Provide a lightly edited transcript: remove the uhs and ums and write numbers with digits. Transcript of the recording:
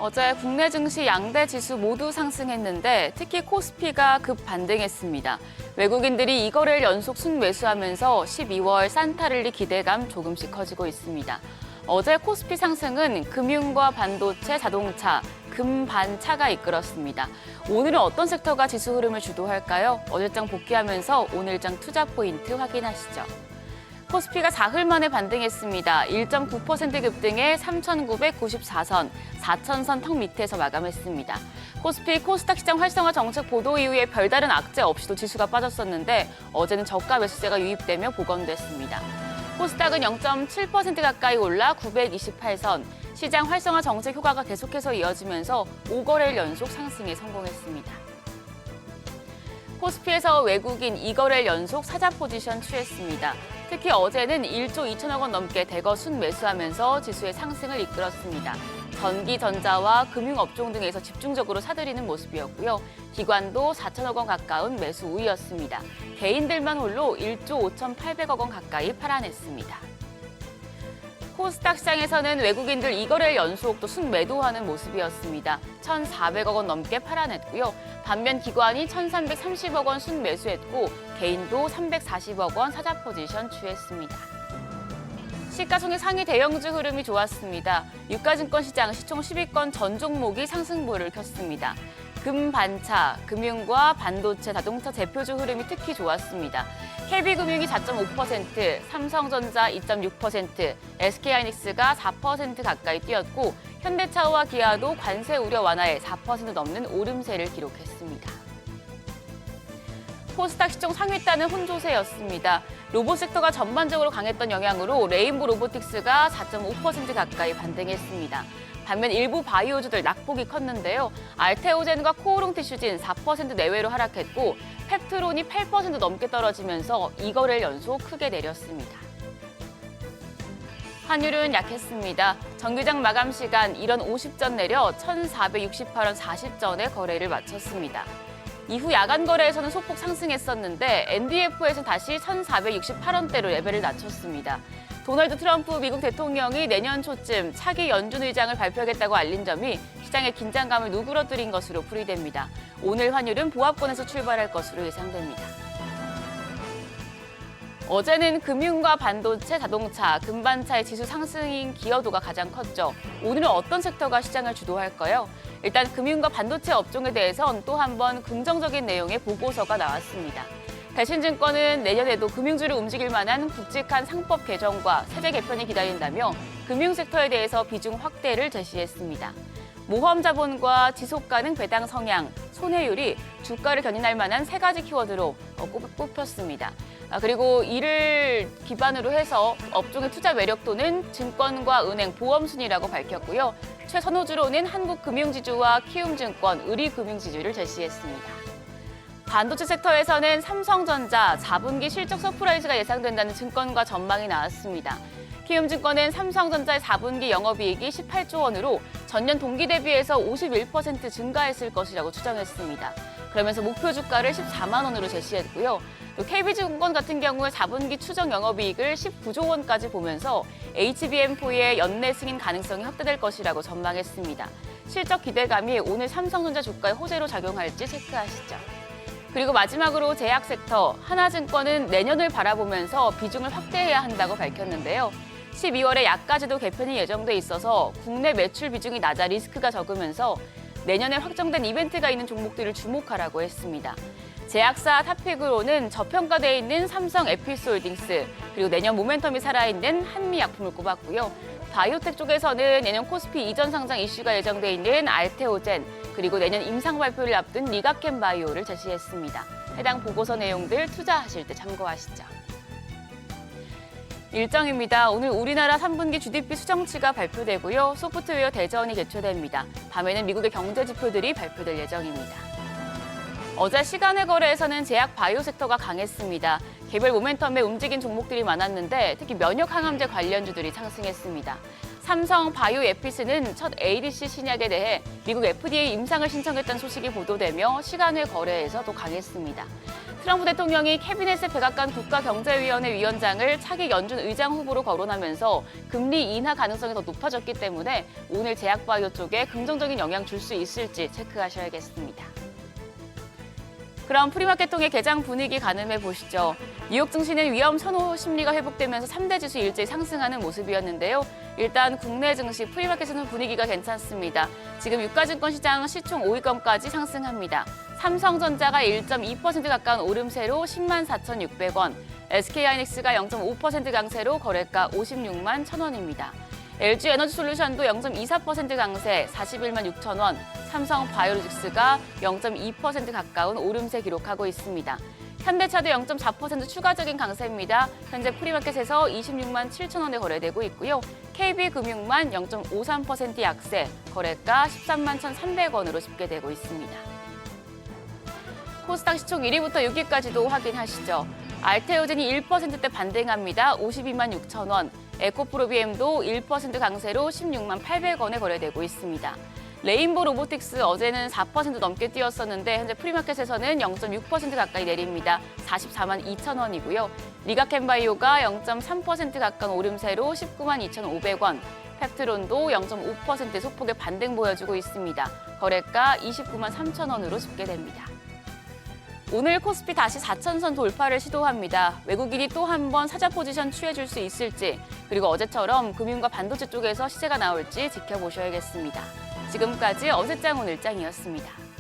어제 국내 증시 양대 지수 모두 상승했는데 특히 코스피가 급 반등했습니다. 외국인들이 이거래일 연속 순매수하면서 12월 산타랠리 기대감 조금씩 커지고 있습니다. 어제 코스피 상승은 금융과 반도체, 자동차, 금반차가 이끌었습니다. 오늘은 어떤 섹터가 지수 흐름을 주도할까요? 어제장 복귀하면서 오늘장 투자 포인트 확인하시죠. 코스피가 4흘 만에 반등했습니다. 1.9% 급등해 3,994선, 4,000선 턱 밑에서 마감했습니다. 코스피 코스닥 시장 활성화 정책 보도 이후에 별다른 악재 없이도 지수가 빠졌었는데 어제는 저가 매수세가 유입되며 복원됐습니다. 코스닥은 0.7% 가까이 올라 928선, 시장 활성화 정책 효과가 계속해서 이어지면서 5거래일 연속 상승에 성공했습니다. 코스피에서 외국인 2거래일 연속 사자 포지션 취했습니다. 특히 어제는 1조 2천억 원 넘게 대거 순매수하면서 지수의 상승을 이끌었습니다. 전기, 전자와 금융업종 등에서 집중적으로 사들이는 모습이었고요. 기관도 4천억 원 가까운 매수 우위였습니다. 개인들만 홀로 1조 5,800억 원 가까이 팔아냈습니다. 코스닥 시장에서는 외국인들 2거래일 연속 또 순매도하는 모습이었습니다. 1,400억 원 넘게 팔아냈고요. 반면 기관이 1,330억 원 순매수했고 개인도 340억 원 사자 포지션 취했습니다. 시가총액 상위 대형주 흐름이 좋았습니다. 유가증권 시장 시총 10위권 전 종목이 상승보를 켰습니다. 금반차, 금융과 반도체, 자동차 대표주 흐름이 특히 좋았습니다. KB금융이 4.5%, 삼성전자 2.6%, SK하이닉스가 4% 가까이 뛰었고 현대차와 기아도 관세 우려 완화에 4% 넘는 오름세를 기록했습니다. 코스닥 시총 상위단은 혼조세였습니다. 로봇 섹터가 전반적으로 강했던 영향으로 레인보 로보틱스가 4.5% 가까이 반등했습니다. 반면 일부 바이오주들 낙폭이 컸는데요. 알테오젠과 코오롱 티슈진 4% 내외로 하락했고 펩트론이 8% 넘게 떨어지면서 2거래일 연속 크게 내렸습니다. 환율은 약했습니다. 정규장 마감 시간 1원 50전 내려 1,468원 40전에 거래를 마쳤습니다. 이후 야간 거래에서는 소폭 상승했었는데 NDF에서는 다시 1,468원대로 레벨을 낮췄습니다. 도널드 트럼프 미국 대통령이 내년 초쯤 차기 연준 의장을 발표하겠다고 알린 점이 시장의 긴장감을 누그러뜨린 것으로 풀이됩니다. 오늘 환율은 보합권에서 출발할 것으로 예상됩니다. 어제는 금융과 반도체, 자동차, 금반차의 지수 상승인 기여도가 가장 컸죠. 오늘은 어떤 섹터가 시장을 주도할까요? 일단 금융과 반도체 업종에 대해선 또 한 번 긍정적인 내용의 보고서가 나왔습니다. 대신증권은 내년에도 금융주를 움직일 만한 굵직한 상법 개정과 세제 개편이 기다린다며 금융섹터에 대해서 비중 확대를 제시했습니다. 모험 자본과 지속 가능 배당 성향, 손해율이 주가를 견인할 만한 세 가지 키워드로 꼽혔습니다. 그리고 이를 기반으로 해서 업종의 투자 매력도는 증권과 은행, 보험 순위라고 밝혔고요. 최선호주로는 한국금융지주와 키움증권, 의리금융지주를 제시했습니다. 반도체 섹터에서는 삼성전자 4분기 실적 서프라이즈가 예상된다는 증권가 전망이 나왔습니다. 키움증권은 삼성전자의 4분기 영업이익이 18조 원으로 전년 동기 대비해서 51% 증가했을 것이라고 추정했습니다. 그러면서 목표 주가를 14만 원으로 제시했고요. 또 KB증권 같은 경우에 4분기 추정 영업이익을 19조 원까지 보면서 HBM4의 연내 승인 가능성이 확대될 것이라고 전망했습니다. 실적 기대감이 오늘 삼성전자 주가에 호재로 작용할지 체크하시죠. 그리고 마지막으로 제약 섹터, 하나증권은 내년을 바라보면서 비중을 확대해야 한다고 밝혔는데요. 12월에 약가제도 개편이 예정돼 있어서 국내 매출 비중이 낮아 리스크가 적으면서 내년에 확정된 이벤트가 있는 종목들을 주목하라고 했습니다. 제약사 탑픽으로는 저평가돼 있는 삼성 에피스홀딩스, 그리고 내년 모멘텀이 살아있는 한미약품을 꼽았고요. 바이오텍 쪽에서는 내년 코스피 이전 상장 이슈가 예정돼 있는 알테오젠, 그리고 내년 임상 발표를 앞둔 리가켄 바이오를 제시했습니다. 해당 보고서 내용들 투자하실 때 참고하시죠. 일정입니다. 오늘 우리나라 3분기 GDP 수정치가 발표되고요. 소프트웨어 대전이 개최됩니다. 밤에는 미국의 경제 지표들이 발표될 예정입니다. 어제 시간의 거래에서는 제약 바이오 섹터가 강했습니다. 개별 모멘텀에 움직인 종목들이 많았는데 특히 면역 항암제 관련주들이 상승했습니다. 삼성 바이오에피스는 첫 ADC 신약에 대해 미국 FDA 임상을 신청했다는 소식이 보도되며 시간외 거래에서 또 강했습니다. 트럼프 대통령이 캐비넷의 백악관 국가경제위원회 위원장을 차기 연준 의장 후보로 거론하면서 금리 인하 가능성이 더 높아졌기 때문에 오늘 제약바이오 쪽에 긍정적인 영향 줄 수 있을지 체크하셔야겠습니다. 그럼 프리마켓 통해 개장 분위기 가늠해 보시죠. 뉴욕 증시는 위험 선호 심리가 회복되면서 3대 지수 일제히 상승하는 모습이었는데요. 일단 국내 증시 프리마켓에서는 분위기가 괜찮습니다. 지금 유가증권 시장 시총 5위권까지 상승합니다. 삼성전자가 1.2% 가까운 오름세로 10만 4,600원, SK하이닉스가 0.5% 강세로 거래가 56만 1,000원입니다. LG에너지솔루션도 0.24% 강세 41만 6천 원, 삼성 바이오로직스가 0.2% 가까운 오름세 기록하고 있습니다. 현대차도 0.4% 추가적인 강세입니다. 현재 프리마켓에서 26만 7천 원에 거래되고 있고요. KB금융만 0.53% 약세, 거래가 13만 1,300원으로 집계되고 있습니다. 코스닥 시총 1위부터 6위까지도 확인하시죠. 알테오젠이 1%대 반등합니다. 52만 6천 원. 에코프로비엠도 1% 강세로 16만 800원에 거래되고 있습니다. 레인보 로보틱스 어제는 4% 넘게 뛰었었는데 현재 프리마켓에서는 0.6% 가까이 내립니다. 44만 2천 원이고요. 리가켄바이오가 0.3% 가까운 오름세로 19만 2,500원. 펩트론도 0.5% 소폭의 반등 보여주고 있습니다. 거래가 29만 3천 원으로 집계됩니다. 오늘 코스피 다시 4천선 돌파를 시도합니다. 외국인이 또 한 번 사자 포지션 취해줄 수 있을지, 그리고 어제처럼 금융과 반도체 쪽에서 시세가 나올지 지켜보셔야겠습니다. 지금까지 어제장 오늘장이었습니다.